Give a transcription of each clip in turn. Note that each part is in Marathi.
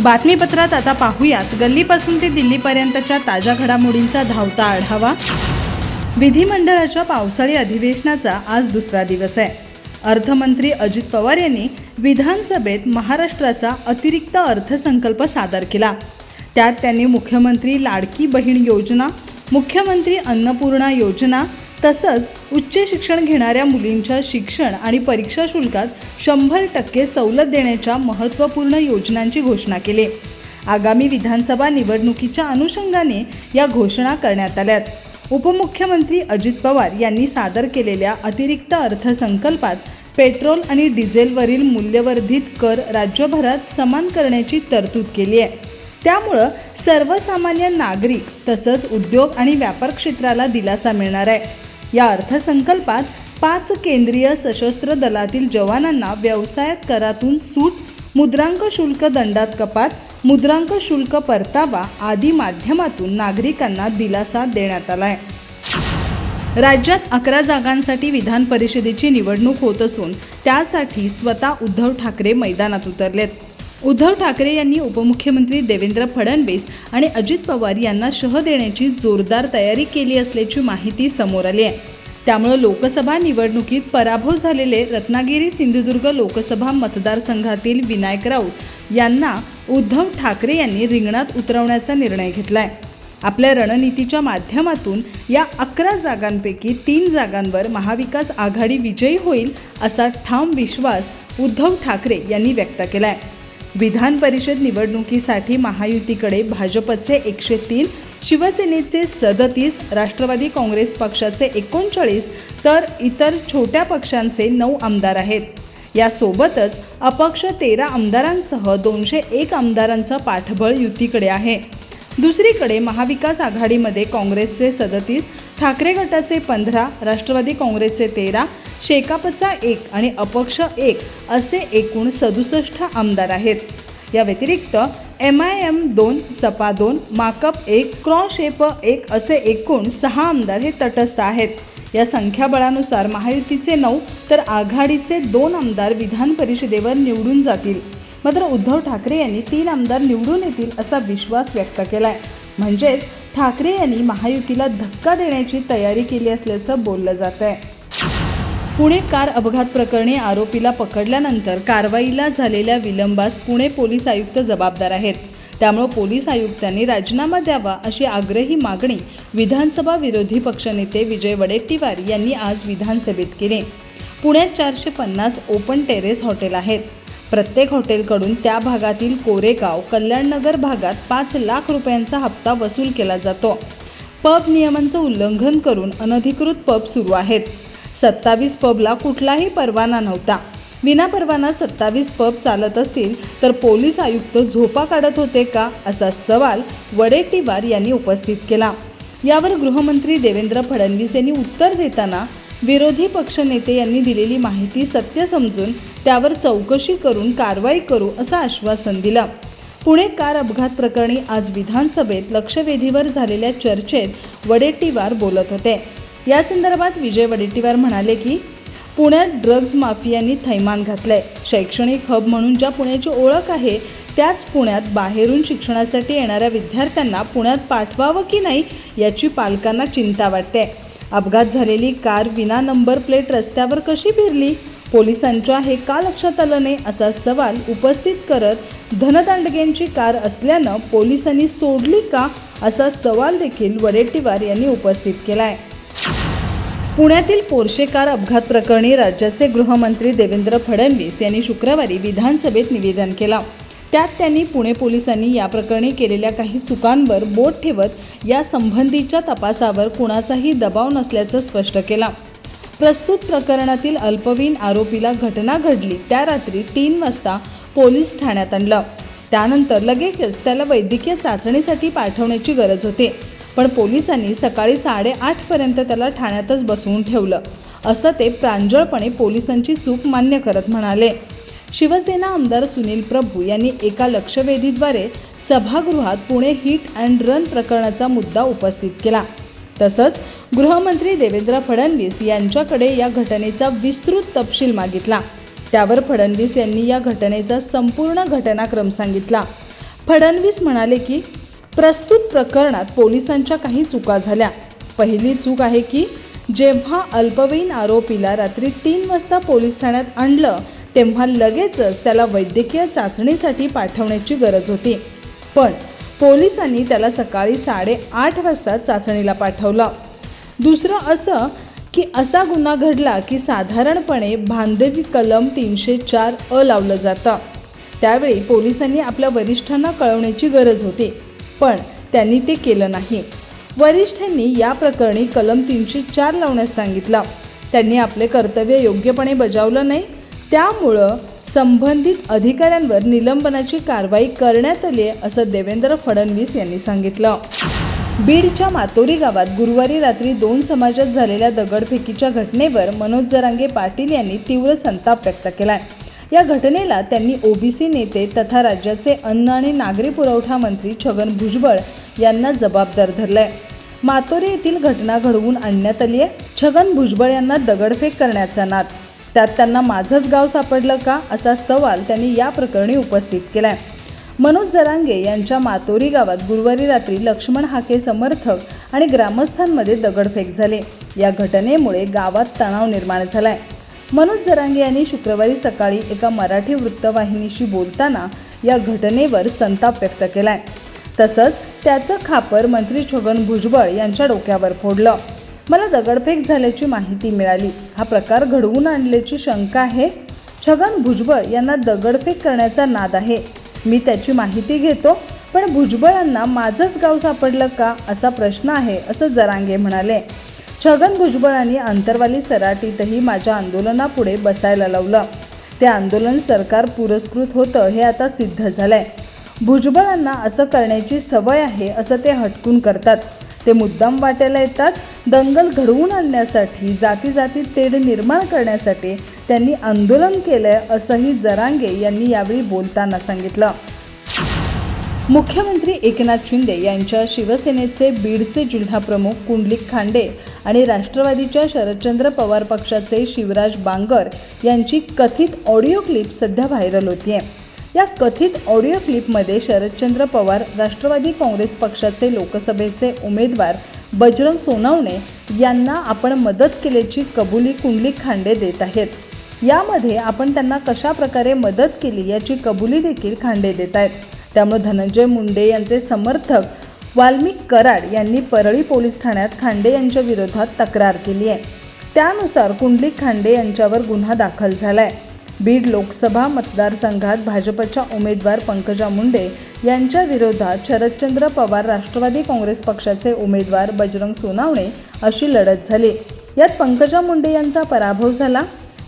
बातमीपत्रात आता पाहूयात गल्लीपासून ते दिल्लीपर्यंतच्या ताज्या घडामोडींचा धावता आढावा। विधिमंडळाच्या पावसाळी अधिवेशनाचा आज दुसरा दिवस आहे। अर्थमंत्री अजित पवार यांनी विधानसभेत महाराष्ट्राचा अतिरिक्त अर्थसंकल्प सादर केला। त्यात त्यांनी मुख्यमंत्री लाडकी बहीण योजना, मुख्यमंत्री अन्नपूर्णा योजना तसंच उच्च शिक्षण घेणाऱ्या मुलींच्या शिक्षण आणि परीक्षा शुल्कात 100% सवलत देण्याच्या महत्त्वपूर्ण योजनांची घोषणा केली। आगामी विधानसभा निवडणुकीच्या अनुषंगाने या घोषणा करण्यात आल्यात। उपमुख्यमंत्री अजित पवार यांनी सादर केलेल्या अतिरिक्त अर्थसंकल्पात पेट्रोल आणि डिझेलवरील मूल्यवर्धित कर राज्यभरात समान करण्याची तरतूद केली आहे। त्यामुळे सर्वसामान्य नागरिक तसंच उद्योग आणि व्यापार क्षेत्राला दिलासा मिळणार आहे। या अर्थसंकल्पात 5 केंद्रीय सशस्त्र दलातील जवानांना व्यवसायात करातून सूट, मुद्रांक शुल्क दंडात कपात, मुद्रांक शुल्क परतावा आदी माध्यमातून नागरिकांना दिलासा देण्यात आला आहे। राज्यात 11 जागांसाठी विधान परिषदेची निवडणूक होत असून त्यासाठी स्वतः उद्धव ठाकरे मैदानात उतरलेत। उद्धव ठाकरे यांनी उपमुख्यमंत्री देवेंद्र फडणवीस आणि अजित पवार यांना शह देण्याची जोरदार तयारी केली असल्याची माहिती समोर आली आहे। त्यामुळे लोकसभा निवडणुकीत पराभव झालेले रत्नागिरी-सिंधुदुर्ग लोकसभा मतदारसंघातील विनायक राऊत यांना उद्धव ठाकरे यांनी रिंगणात उतरवण्याचा निर्णय घेतलाय। आपल्या रणनीतीच्या माध्यमातून या 11 जागांपैकी 3 जागांवर महाविकास आघाडी विजयी होईल असा ठाम विश्वास उद्धव ठाकरे यांनी व्यक्त केलाय। विधान परिषद निवडणुकीसाठी महायुतीकडे भाजपचे 103, शिवसेनेचे 37, राष्ट्रवादी काँग्रेस पक्षाचे 39 तर इतर छोट्या पक्षांचे 9 आमदार आहेत। यासोबतच अपक्ष 13 आमदारांसह 201 आमदारांचा पाठबळ युतीकडे आहे। दुसरीकडे महाविकास आघाडीमध्ये काँग्रेसचे 37, ठाकरे गटाचे 15, राष्ट्रवादी काँग्रेसचे 13, शेकापचा 1 आणि अपक्ष 1 असे एकूण 67 आमदार आहेत। या व्यतिरिक्त MIM 2, सपा 2, माकप 1, क्रॉशेप 1 असे एकूण 6 आमदार हे तटस्थ आहेत। या संख्याबळानुसार महायुतीचे 9 तर आघाडीचे 2 आमदार विधान परिषदेवर निवडून जातील। मात्र उद्धव ठाकरे यांनी 3 आमदार निवडून येतील असा विश्वास व्यक्त केलाय। म्हणजेच ठाकरे यांनी महायुतीला धक्का देण्याची तयारी केली असल्याचं बोललं जात आहे। पुणे कार अपघात प्रकरणी आरोपीला पकडल्यानंतर कारवाईला झालेल्या विलंबास पुणे पोलीस आयुक्त जबाबदार आहेत। त्यामुळे पोलीस आयुक्तांनी राजीनामा द्यावा अशी आग्रही मागणी विधानसभा विरोधी पक्षनेते विजय वडेट्टीवार यांनी आज विधानसभेत केली। पुण्यात 450 ओपन टेरेस हॉटेल आहेत। प्रत्येक हॉटेलकडून त्या भागातील कोरेगाव, कल्याणनगर भागात 5 लाख रुपयांचा हप्ता वसूल केला जातो। पब नियमांचं उल्लंघन करून अनधिकृत पब सुरू आहेत। 27 पबला कुठलाही परवाना नव्हता। विनापरवाना 27 पब चालत असतील तर पोलीस आयुक्त झोपा काढत होते का असा सवाल वडेट्टीवार यांनी उपस्थित केला। यावर गृहमंत्री देवेंद्र फडणवीस यांनी उत्तर देताना विरोधी पक्षनेते यांनी दिलेली माहिती सत्य समजून त्यावर चौकशी करून कारवाई करू असं आश्वासन दिलं। पुणे कार अपघात प्रकरणी आज विधानसभेत लक्षवेधीवर झालेल्या चर्चेत वडेट्टीवार बोलत होते। या संदर्भात विजय वडेट्टीवार म्हणाले की पुण्यात ड्रग्ज माफियांनी थैमान घातलंय। शैक्षणिक हब म्हणून ज्या पुण्याची ओळख आहे त्याच पुण्यात बाहेरून शिक्षणासाठी येणाऱ्या विद्यार्थ्यांना पुण्यात पाठवावं की नाही याची पालकांना चिंता वाटते। अपघात झालेली कार विना नंबर प्लेट रस्त्यावर कशी फिरली, पोलिसांच्या हे का लक्षात आलं नाही असा सवाल उपस्थित करत धनदांडग्यांची कार असल्यानं पोलिसांनी सोडली का असा सवाल देखील वडेट्टीवार यांनी उपस्थित केलाय। पुण्यातील पोर्शे कार अपघात प्रकरणी राज्याचे गृहमंत्री देवेंद्र फडणवीस यांनी शुक्रवारी विधानसभेत निवेदन केलं। त्यात त्यांनी पुणे पोलिसांनी या प्रकरणी केलेल्या काही चुकांवर बोट ठेवत या संबंधीच्या तपासावर कुणाचाही दबाव नसल्याचं स्पष्ट केलं। प्रस्तुत प्रकरणातील अल्पवयीन आरोपीला घटना घडली त्या रात्री 3 वाजता पोलीस ठाण्यात आणलं। त्यानंतर लगेचच त्याला वैद्यकीय चाचणीसाठी पाठवण्याची गरज होती, पण पोलिसांनी सकाळी 8:30 पर्यंत त्याला ठाण्यातच बसवून ठेवलं असं ते प्रांजळपणे पोलिसांची चूक मान्य करत म्हणाले। शिवसेना आमदार सुनील प्रभू यांनी एका लक्षवेधीद्वारे सभागृहात पुणे हिट अँड रन प्रकरणाचा मुद्दा उपस्थित केला। तसंच गृहमंत्री देवेंद्र फडणवीस यांच्याकडे या घटनेचा विस्तृत तपशील मागितला। त्यावर फडणवीस यांनी या घटनेचा संपूर्ण घटनाक्रम सांगितला। फडणवीस म्हणाले की प्रस्तुत प्रकरणात पोलिसांच्या काही चुका झाल्या. पहिली चूक आहे की जेव्हा अल्पवयीन आरोपीला रात्री 3 वाजता पोलीस ठाण्यात आणलं तेव्हा लगेचच त्याला वैद्यकीय चाचणीसाठी पाठवण्याची गरज होती, पण पोलिसांनी त्याला सकाळी 8:30 वाजता चाचणीला पाठवलं. दुसरं असं की असा गुन्हा घडला की साधारणपणे भांडवी कलम 304 लावलं जातं. त्यावेळी पोलिसांनी आपल्या वरिष्ठांना कळवण्याची गरज होती, पण त्यांनी ते केलं नाही. वरिष्ठांनी या प्रकरणी कलम 304 लावण्यास सांगितलं. त्यांनी आपले कर्तव्य योग्यपणे बजावलं नाही, त्यामुळं संबंधित अधिकाऱ्यांवर निलंबनाची कारवाई करण्यात आली असं देवेंद्र फडणवीस यांनी सांगितलं. बीडच्या मातोरी गावात गुरुवारी रात्री 2 समाजात झालेल्या दगडफेकीच्या घटनेवर मनोज जरांगे पाटील यांनी तीव्र संताप व्यक्त केलाय. या घटनेला त्यांनी ओबीसी नेते तथा राज्याचे अन्न आणि नागरी पुरवठा मंत्री छगन भुजबळ यांना जबाबदार धरलाय. मातोरी येथील घटना घडवून आणण्यात आली आहे. छगन भुजबळ यांना दगडफेक करण्याचा नाद, त्यात त्यांना माझंच गाव सापडलं का असा सवाल त्यांनी या प्रकरणी उपस्थित केलाय. मनोज जरांगे यांच्या मातोरी गावात गुरुवारी रात्री लक्ष्मण हाके समर्थक आणि ग्रामस्थांमध्ये दगडफेक झाली. या घटनेमुळे गावात तणाव निर्माण झालाय. मनोज जरांगे यांनी शुक्रवारी सकाळी एका मराठी वृत्तवाहिनीशी बोलताना या घटनेवर संताप व्यक्त केलाय. तसंच त्याचं खापर मंत्री छगन भुजबळ यांच्या डोक्यावर फोडलं. मला दगडफेक झाल्याची माहिती मिळाली, हा प्रकार घडवून आणल्याची शंका आहे. छगन भुजबळ यांना दगडफेक करण्याचा नाद आहे, मी त्याची माहिती घेतो, पण भुजबळांना माझंच गाव सापडलं का असा प्रश्न आहे असं जरांगे म्हणाले. छगन भुजबळांनी अंतरवाली सराटीतही माझ्या आंदोलनापुढे बसायला लावलं. ते आंदोलन सरकार पुरस्कृत होतं हे आता सिद्ध झालंय. भुजबळांना असं करण्याची सवय आहे असं ते हटकून करतात. ते मुद्दाम वाट्याला येतात. दंगल घडवून आणण्यासाठी, जाती तेढ निर्माण करण्यासाठी त्यांनी आंदोलन केलंय असंही जरांगे यांनी यावेळी बोलताना सांगितलं. मुख्यमंत्री एकनाथ शिंदे यांच्या शिवसेनेचे बीडचे जिल्हाप्रमुख कुंडलिक खांडे आणि राष्ट्रवादीच्या शरदचंद्र पवार पक्षाचे शिवराज बांगर यांची कथित ऑडिओ क्लिप सध्या व्हायरल होतीये. या कथित ऑडिओ क्लिपमध्ये शरदचंद्र पवार राष्ट्रवादी काँग्रेस पक्षाचे लोकसभेचे उमेदवार बजरंग सोनवणे यांना आपण मदत केल्याची कबुली कुंडलिक खांडे देत आहेत. यामध्ये आपण त्यांना कशा प्रकारे मदत केली याची कबुली देखील खांडे देत आहेत. त्यामुळे धनंजय मुंडे यांचे समर्थक वाल्मिक कराड यांनी परळी पोलीस ठाण्यात खांडे यांच्या विरोधात तक्रार केली आहे. त्यानुसार कुंडलिक खांडे यांच्यावर गुन्हा दाखल झालाय. बीड लोकसभा मतदारसंघात भाजपच्या उमेदवार पंकजा मुंडे यांच्या विरोधात शरदचंद्र पवार राष्ट्रवादी काँग्रेस पक्षाचे उमेदवार बजरंग सोनवणे अशी लढत झाली. यात पंकजा मुंडे यांचा पराभव झाला.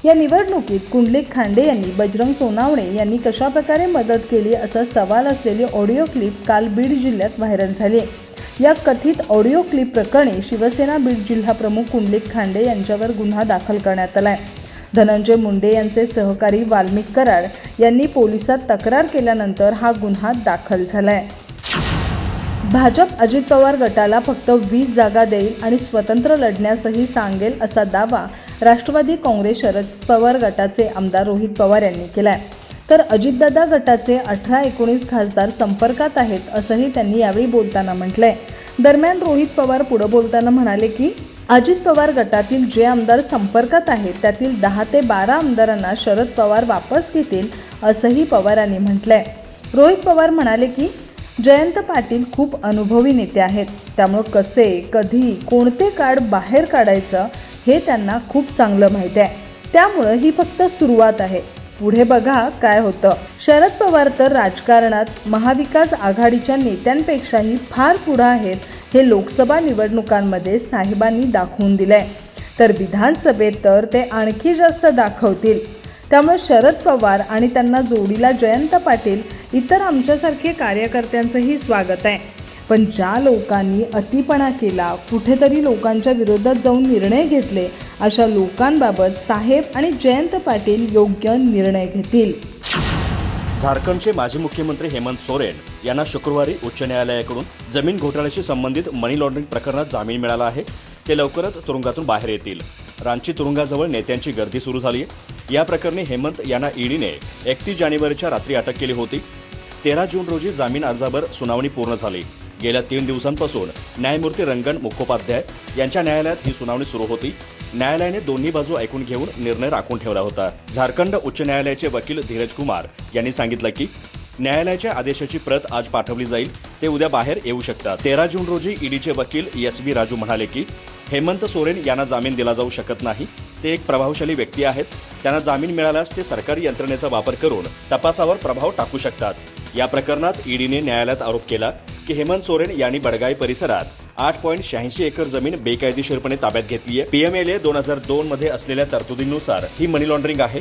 या निवडणुकीत कुंडलिक खांडे यांनी बजरंग सोनवणे यांनी कशाप्रकारे मदत केली असा सवाल असलेली ऑडिओ क्लिप काल बीड जिल्ह्यात व्हायरल झाली. या कथित ऑडिओ क्लिप प्रकरणी शिवसेना बीड जिल्हाप्रमुख कुंडलिक खांडे यांच्यावर गुन्हा दाखल करण्यात आलाय. धनंजय मुंडे यांचे सहकारी वाल्मिक कराड यांनी पोलिसात तक्रार केल्यानंतर हा गुन्हा दाखल झालाय. भाजप अजित पवार गटाला फक्त 20 जागा देईल आणि स्वतंत्र लढण्यासही सांगेल असा दावा राष्ट्रवादी काँग्रेस शरद पवार गटाचे आमदार रोहित पवार यांनी केलाय. तर अजितदादा गटाचे 18-19 खासदार संपर्कात आहेत असंही त्यांनी यावेळी बोलताना म्हटलंय. दरम्यान रोहित पवार पुढे बोलताना म्हणाले की अजित पवार गटातील जे आमदार संपर्कात आहेत त्यातील 10 ते 12 आमदारांना शरद पवार वापस घेतील असंही पवारांनी म्हटलंय. रोहित पवार म्हणाले की जयंत पाटील खूप अनुभवी नेते आहेत, त्यामुळे कसे, कधी, कोणते कार्ड बाहेर काढायचं हे त्यांना खूप चांगलं माहिती आहे. त्यामुळं ही फक्त सुरुवात आहे, पुढे बघा काय होतं. शरद पवार तर राजकारणात महाविकास आघाडीच्या नेत्यांपेक्षाही फार पुढे आहेत हे लोकसभा निवडणुकांमध्ये साहेबांनी दाखवून दिलंय. तर विधानसभेत तर ते आणखी जास्त दाखवतील. त्यामुळे शरद पवार आणि त्यांना जोडीला जयंत पाटील इतर आमच्यासारखे कार्यकर्त्यांचंही स्वागत आहे. पण ज्या लोकांनी अतिपणा केला, कुठेतरी लोकांच्या विरोधात जाऊन निर्णय घेतले, अशा लोकांबाबत साहेब आणि जयंत पाटील योग्य निर्णय घेतील. झारखंडचे माजी मुख्यमंत्री हेमंत सोरेन यांना शुक्रवारी उच्च न्यायालयाकडून जमीन घोटाळ्याशी संबंधित मनी लॉन्ड्रिंग प्रकरणात जामीन मिळाला आहे. ते लवकरच तुरुंगातून बाहेर येतील. रांची तुरुंगाजवळ नेत्यांची गर्दी सुरू झाली आहे. या प्रकरणी हेमंत यांना ईडीने 31 जानेवारीच्या रात्री अटक केली होती. 13 जून रोजी जामीन अर्जावर सुनावणी पूर्ण झाली. गेल्या 3 दिवसांपासून न्यायमूर्ती रंगन मुखोपाध्याय यांच्या न्यायालयात ही सुनावणी सुरू होती. न्यायालयाने दोन्ही बाजू ऐकून घेऊन निर्णय राखून ठेवला होता. झारखंड उच्च न्यायालयाचे वकील धीरज कुमार यांनी सांगितलं की न्यायालयाच्या आदेशाची प्रत आज पाठवली जाईल. ते उद्या बाहेर येऊ शकतात. 13 जून रोजी ईडीचे वकील एस.बी. राजू म्हणाले की हेमंत सोरेन यांना जामीन दिला जाऊ शकत नाही. ते एक प्रभावशाली व्यक्ती आहेत. त्यांना जामीन मिळाल्यास ते सरकारी यंत्रणेचा वापर करून तपासावर प्रभाव टाकू शकतात. या प्रकरणात ईडीने न्यायालयात आरोप केला की हेमंत सोरेन यांनी बडगाई परिसरात 8.86 एकर जमीन बेकायदेशीरपणे ताब्यात घेतली आहे. पीएमएलए 2002 मध्ये असलेल्या तरतुदींनुसार ही मनी लॉन्ड्रिंग आहे.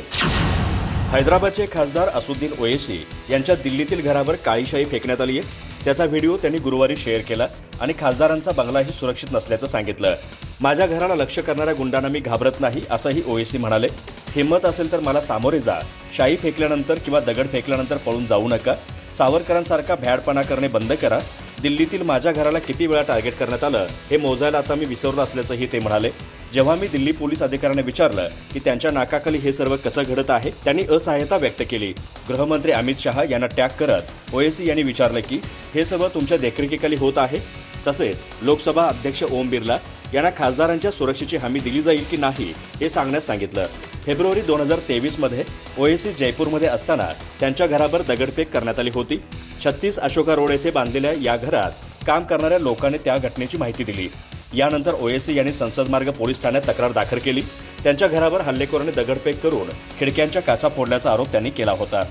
हैदराबादचे खासदार असुद्दीन ओवेसी यांच्या दिल्लीतील घरावर काळीशाई फेकण्यात आली आहे. त्याचा व्हिडिओ त्यांनी गुरुवारी शेअर केला आणि खासदारांचा बंगलाही सुरक्षित नसल्याचं सांगितलं. माझ्या घराला लक्ष्य करणाऱ्या गुंडांना मी घाबरत नाही असंही ओवेसी म्हणाले. हिंमत असेल तर मला सामोरे जा. शाई फेकल्यानंतर किंवा दगड फेकल्यानंतर पळून जाऊ नका. सावरकरांसारखा भ्याडपणा करणे बंद करा. दिल्लीतील माझ्या घराला किती वेळा टार्गेट करण्यात आलं हे मोजायला आता मी विसरलो असल्याचंही ते म्हणाले. जेव्हा मी दिल्ली पोलीस अधिकाऱ्यांना विचारलं की त्यांच्या नाकाखाली हे सर्व कसं घडत आहे, त्यांनी असहाय्यता व्यक्त केली. गृहमंत्री अमित शहा यांना टॅग करत ओवेसी यांनी विचारलं की हे सर्व तुमच्या देखरेखीखाली होत आहे. तसेच लोकसभा अध्यक्ष ओम बिर्ला यांना खासदारांच्या सुरक्षेची हमी दिली जाईल की नाही हे सांगण्यास सांगितलं. फेब्रुवारी 2023 मध्ये ओवेसी जयपूरमध्ये असताना त्यांच्या घरावर दगडफेक करण्यात आली होती. 36 अशोका रोड येथे बांधलेल्या या घरात काम करणाऱ्या लोकांनी त्या घटनेची माहिती दिली. यानंतर ओवेसी यांनी संसद मार्ग पोलीस ठाण्यात तक्रार दाखल केली. त्यांच्या घरावर हल्लेखोरांनी दगडफेक करून खिडक्यांच्या काचा फोडल्याचा आरोप त्यांनी केला होता.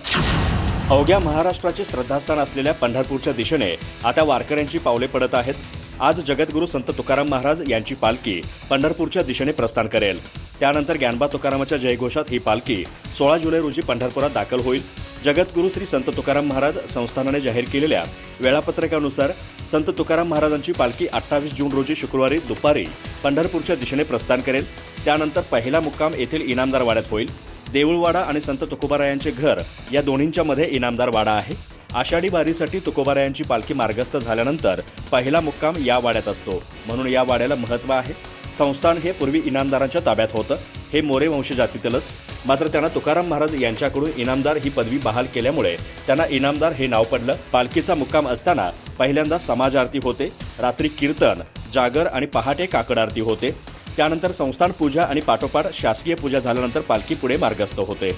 अवघ्या महाराष्ट्राचे श्रद्धास्थान असलेल्या पंढरपूरच्या दिशेने आता वारकऱ्यांची पावले पडत आहेत. आज जगद्गुरू संत तुकाराम महाराज यांची पालखी पंढरपूरच्या दिशेने प्रस्थान करेल. त्यानंतर ज्ञानबा तुकारामाच्या जयघोषात ही पालखी 16 जुलै रोजी पंढरपुरात दाखल होईल. जगद्गुरू श्री संत तुकाराम महाराज संस्थानाने जाहीर केलेल्या वेळापत्रकानुसार संत तुकाराम महाराजांची पालखी 28 जून रोजी शुक्रवारी दुपारी पंढरपूरच्या दिशेने प्रस्थान करेल. त्यानंतर पहिला मुक्काम येथील इनामदार वाड्यात होईल. देऊळवाडा आणि संत तुकोबारायांचे घर या दोन्हींच्या मध्ये इनामदार वाडा आहे. आषाढी वारीसाठी तुकोबारायांची पालखी मार्गस्थ झाल्यानंतर पहिला मुक्काम या वाड्यात असतो, म्हणून या वाड्याला महत्त्व आहे. संस्थान हे पूर्वी इनामदारांच्या ताब्यात होतं. हे मोरे वंशजातीतीलच. मात्र त्यांना तुकाराम महाराज यांच्याकडून इनामदार ही पदवी बहाल केल्यामुळे त्यांना इनामदार हे नाव पडलं. पालखीचा मुक्काम असताना पहिल्यांदा समाज आरती होते. रात्री कीर्तन, जागर आणि पहाटे काकड आरती होते. त्यानंतर संस्थान पूजा आणि पाठोपाठ शासकीय पूजा झाल्यानंतर पालखी पुढे मार्गस्थ होते.